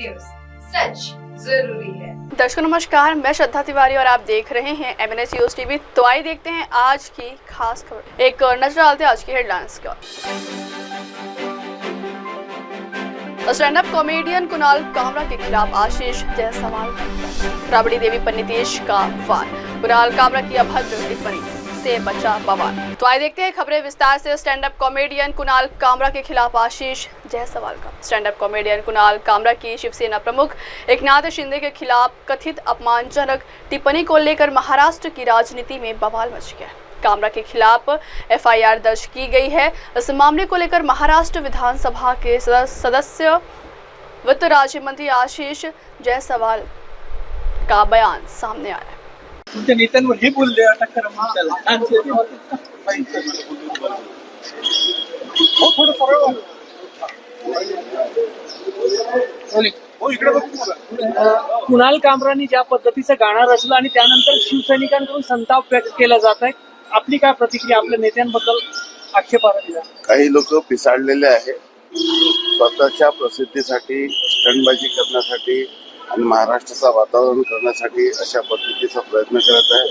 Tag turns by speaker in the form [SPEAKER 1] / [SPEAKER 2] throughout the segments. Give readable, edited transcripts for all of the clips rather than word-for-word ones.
[SPEAKER 1] News, सच जरूरी है।
[SPEAKER 2] दर्शकों नमस्कार, मैं श्रद्धा तिवारी और आप देख रहे हैं MNS न्यूज टीवी। तो आइए देखते हैं आज की खास खबर। एक नजर डालते हैं आज की हेडलाइंस का। स्टैंड अप कॉमेडियन कुणाल कामरा के खिलाफ आशीष जायसवाल राबड़ी देवी पर नीतीश का वार। कुणाल कामरा की अभद्र टिप्पणी से बचा बवाल। तो आइए देखते हैं खबरें विस्तार से। स्टैंड अप कॉमेडियन कुणाल कामरा के खिलाफ आशीष जायसवाल का। स्टैंड अप कॉमेडियन कुणाल कामरा की शिवसेना प्रमुख एकनाथ शिंदे के खिलाफ कथित अपमानजनक टिप्पणी को लेकर महाराष्ट्र की राजनीति में बवाल मच गया। कामरा के खिलाफ FIR दर्ज की गई है। इस मामले को लेकर महाराष्ट्र विधानसभा के सदस्य वित्त राज्य मंत्री आशीष जायसवाल का बयान सामने आया है।
[SPEAKER 3] तुमच्या नेत्यांवर हे बोलले अटक करा म्हणून त्याला हो थोडं सरळ हो इकडे बघ कुणाल कामरानी ज्या पद्धतीचं गाणं रचलं आणि त्यानंतर शिवसैनिकांकडून संताप व्यक्त केला जात आहे, आपली काय प्रतिक्रिया? आपल्या नेत्यांबद्दल आक्षेपार्ह दिला.
[SPEAKER 4] काही लोक पिसाळलेले आहेत, स्वतःच्या प्रसिद्धीसाठी स्टंटबाजी करण्यासाठी आणि महाराष्ट्राचं वातावरण करण्यासाठी अशा पद्धतीचा प्रयत्न करत आहे.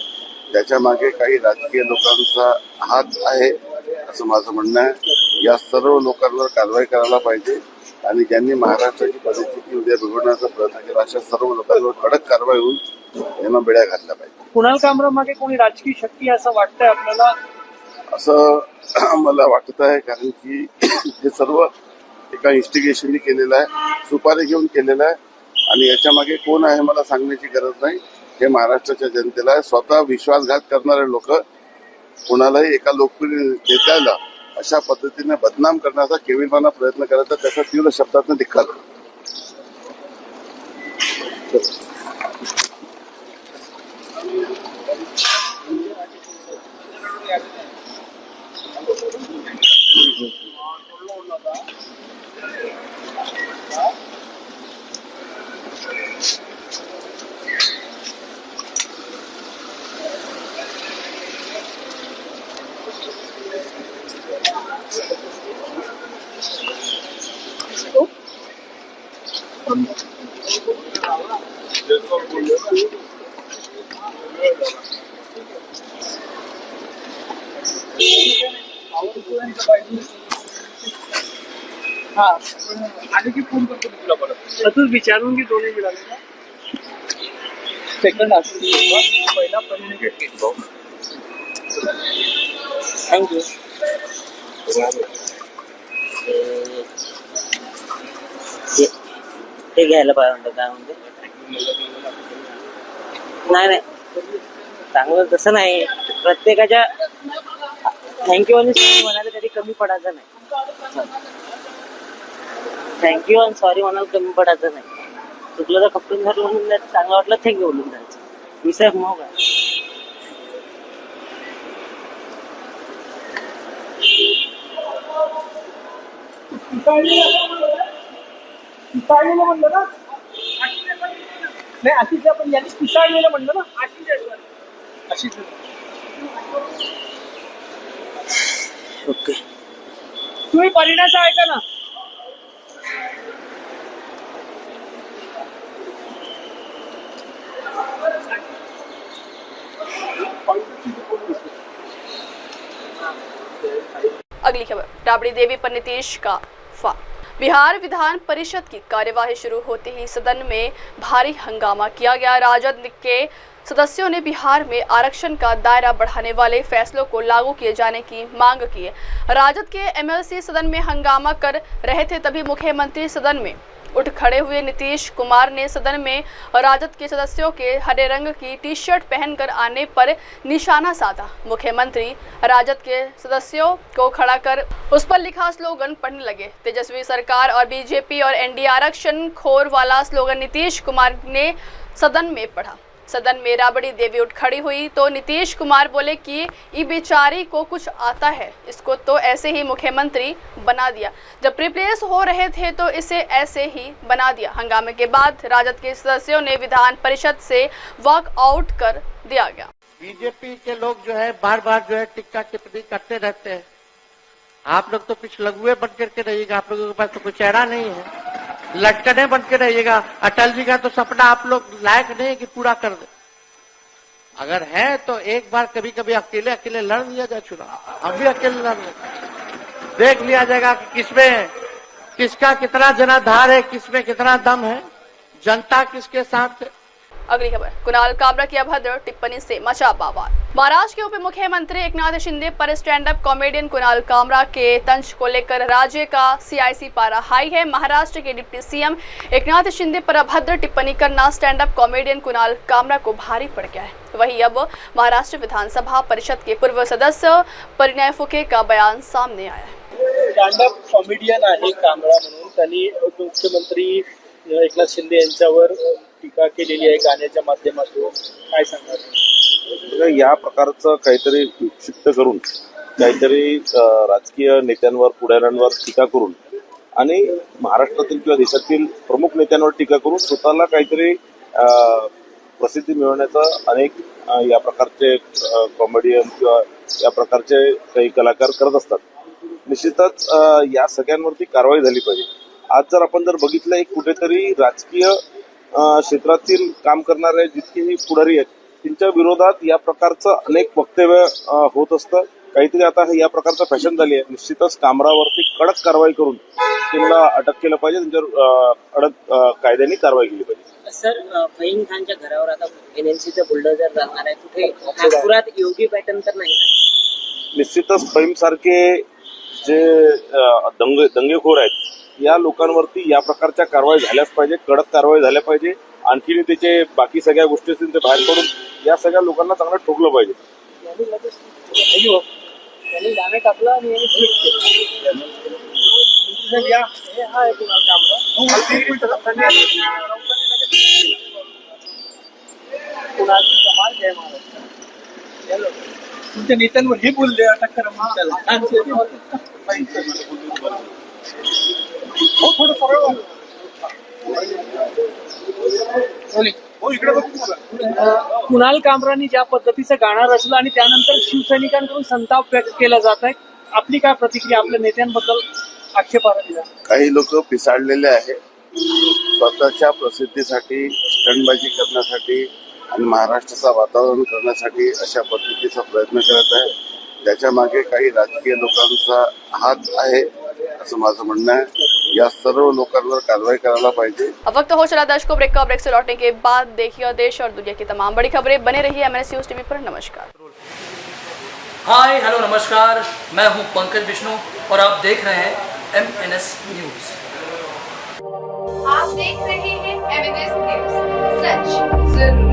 [SPEAKER 4] त्याच्या मागे काही राजकीय लोकांचा हात आहे असं माझं म्हणणं आहे. या सर्व लोकांवर कारवाई करायला पाहिजे आणि ज्यांनी महाराष्ट्राची परिस्थिती उद्या बिघडण्याचा प्रयत्न केला अशा सर्व लोकांवर कडक कारवाई होऊन यांना बेड्या घातल्या पाहिजे.
[SPEAKER 3] कुणाल कामरा मागे कोणी राजकीय शक्ती असं वाटतंय आपल्याला?
[SPEAKER 4] असं मला वाटत आहे, कारण की हे सर्व एका इन्स्टिगेशननी केलेलं आहे, सुपारी घेऊन केलेलं आहे आणि याच्या मागे कोण आहे मला सांगण्याची गरज नाही. हे महाराष्ट्राच्या जनतेला आहे. स्वतः विश्वासघात करणारे लोक कोणालाही एका लोकप्रिय नेत्याला अशा पद्धतीने बदनाम करण्याचा केविलवाना प्रयत्न करायचा, त्याचा तीव्र शब्दातून धिक्कार.
[SPEAKER 3] आणि की फोन करतो तुला परत तूच विचारून की दोन्ही मिळाले सेकंड असतो पहिला परिणाम घेतो. थँक्यू.
[SPEAKER 5] ते घ्यायला पाहिजे म्हणतो. काय म्हणते? नाही चांगलं तसं नाही. प्रत्येकाच्या थँक्यू आणि सॉरी म्हणायला कधी कमी पडायचं नाही. थँक्यू आणि सॉरी म्हणायला कमी पडायचं नाही. चुकलं तर खपटून झालं म्हणून चांगलं वाटलं थँक्यू बोलून जायचं. विषय मग आहे.
[SPEAKER 3] पिसाळलेलं म्हणलं ना, नाही आशिष आपण यांनी पिसाळलेलं म्हणलं ना, आशिष
[SPEAKER 5] ओके.
[SPEAKER 3] तुम्ही परिणाचं ऐका ना.
[SPEAKER 2] अगली खबर, राबड़ी देवी पर नीतीश का वार। बिहार विधान परिषद की कार्यवाही शुरू होते ही सदन में भारी हंगामा किया गया। राजद के सदस्यों ने बिहार में आरक्षण का दायरा बढ़ाने वाले फैसलों को लागू किए जाने की मांग की है। राजद के MLC सदन में हंगामा कर रहे थे, तभी मुख्यमंत्री सदन में उठ खड़े हुए। नीतीश कुमार ने सदन में राजद के सदस्यों के हरे रंग की टी-शर्ट पहनकर आने पर निशाना साधा। मुख्यमंत्री राजद के सदस्यों को खड़ा कर उस पर लिखा स्लोगन पढ़ने लगे। तेजस्वी सरकार और BJP और NDA आरक्षण खोर वाला स्लोगन नीतीश कुमार ने सदन में पढ़ा। सदन में राबड़ी देवी उठ खड़ी हुई तो नीतीश कुमार बोले कि ये बेचारी को कुछ आता है, इसको तो ऐसे ही मुख्यमंत्री बना दिया। जब रिप्लेस हो रहे थे तो इसे ऐसे ही बना दिया। हंगामे के बाद राजद के सदस्यों ने विधान परिषद से वॉक आउट कर दिया गया।
[SPEAKER 6] बीजेपी के लोग जो है बार बार जो है टिक्का टिप्पणी करते रहते हैं। आप लोग तो कुछ लघुए बन करके रहिएगा, आप लोगों के पास तो कुछ चेहरा नहीं है। लटकने बन के रहिएगा। अटल जी का तो सपना आप लोग लायक नहीं है कि पूरा कर दे। अगर है तो एक बार कभी कभी अकेले अकेले लड़ लिया जाए चुनाव। हम भी अकेले लड़ रहे, देख लिया जाएगा कि किसमें किसका कितना जनाधार है, किसमें कितना दम है, जनता किसके साथ है।
[SPEAKER 2] अगली खबर, कुणाल कामरा की अभद्र टिप्पणी से मचा बवाल। महाराष्ट्र के उप मुख्यमंत्री एकनाथ शिंदे पर स्टैंड अप कॉमेडियन कुणाल कामरा के तंज को लेकर राज्य का CIC पारा हाई है। महाराष्ट्र के डिप्टी CM एकनाथ शिंदे पर अभद्र टिप्पणी करना स्टैंड अप कॉमेडियन कुणाल कामरा को भारी पड़ गया है। वहीं अब महाराष्ट्र विधानसभा परिषद के पूर्व सदस्य परिणय फुके का बयान सामने आया है।
[SPEAKER 3] स्टँड अप कॉमेडियन आहे कांबळा म्हणून त्यांनी मुख्यमंत्री एकनाथ शिंदे यांच्यावर टीका केलेली आहे गाण्याच्या माध्यमातून, काय सांगणार?
[SPEAKER 7] या प्रकारचं काहीतरी विक्षिप्त करून काहीतरी राजकीय नेत्यांवर पुढाऱ्यांवर टीका करून आणि महाराष्ट्रातील किंवा देशातील प्रमुख नेत्यांवर टीका करून स्वतःला काहीतरी प्रसिद्धी मिळवण्याचा अनेक या प्रकारचे कॉमेडियन किंवा या प्रकारचे काही कलाकार करत असतात. निश्चितच या सगळ्यांवरती कारवाई झाली पाहिजे. आज जर आपण बघितलं एक कुठेतरी राजकीय क्षेत्रातील काम करणारे जितकेही पुढारी आहेत त्यांच्या विरोधात या प्रकारचं अनेक वक्तव्य होत असतं. काहीतरी आता या प्रकारचं फॅशन झाली आहे. निश्चितच कामरावरती कडक कारवाई करून त्यांना अटक केलं पाहिजे, त्यांच्यावर अडक कायद्याने कारवाई केली पाहिजे.
[SPEAKER 5] सर, फहीम खानच्या घरावर आता NLCचं बुलडोझर जाणार आहे. कुठे नागपुरात योगी पॅटर्न तर नाही?
[SPEAKER 7] निश्चितच फहीम सारखे जे दंगेखोर आहेत या लोकांवरती या प्रकारच्या कारवाई झाल्याच पाहिजे, कडक कारवाई झाल्या पाहिजे. आणखी त्याचे बाकी सगळ्या गोष्टी असतील ते बाहेर पडून या सगळ्या लोकांना चांगलं ठोकलं पाहिजे.
[SPEAKER 3] त्यांनी गाणं टाकलं आणि यांनी ट्विट केलं. कुणाची कमाल, जय महाराष्ट्र. तुमच्या नेत्यांवर हे बोलले अटक करा थोडं सरळ. कुणाल कामरानी ज्या पद्धतीचं गाणं रचलं आणि त्यानंतर शिवसैनिकांकडून संताप व्यक्त केला जात आहे, आपली काय प्रतिक्रिया? आपल्या नेत्यांबद्दल आक्षेपार्ह दिला.
[SPEAKER 4] काही लोक पिसाळलेले आहे, स्वतःच्या प्रसिद्धीसाठी स्टंटबाजी करण्यासाठी आणि महाराष्ट्राचं वातावरण करण्यासाठी अशा पद्धतीचा प्रयत्न करत आहे. त्याच्या मागे काही राजकीय लोकांचा हात आहे असं माझं म्हणणं आहे. या सर्व लोकांवर कारवाई करायला पाहिजे.
[SPEAKER 2] अब वक्त हो चला दर्शकों, ब्रेक से लौटने के बाद देखिए देश और दुनिया की तमाम बड़ी खबरें। बने रहिए MNS न्यूज TV पर। नमस्कार।
[SPEAKER 8] हाय हेलो नमस्कार, मैं हूं पंकज विष्णु और आप देख रहे हैं MNS न्यूज।
[SPEAKER 1] आप देख रहे हैं MNS न्यूज, सच जरूर।